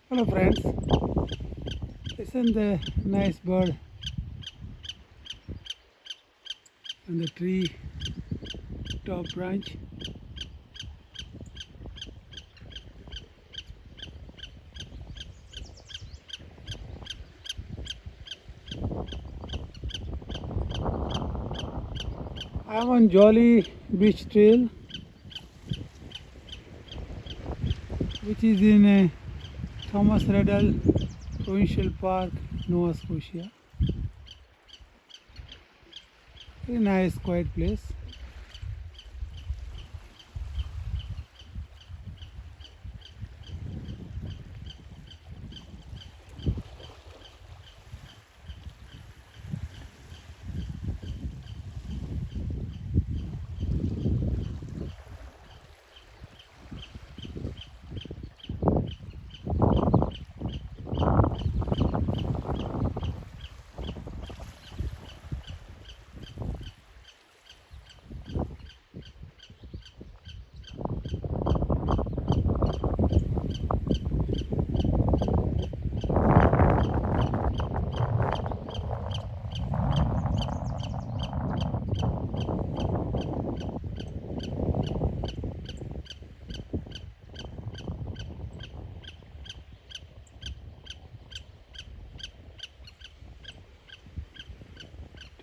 Hello friends, isn't the nice bird on the tree top branch? I'm on Joli Beach Trail, which is in Thomas Riddle Provincial Park, Nova Scotia. Very nice, quiet place.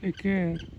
Take care.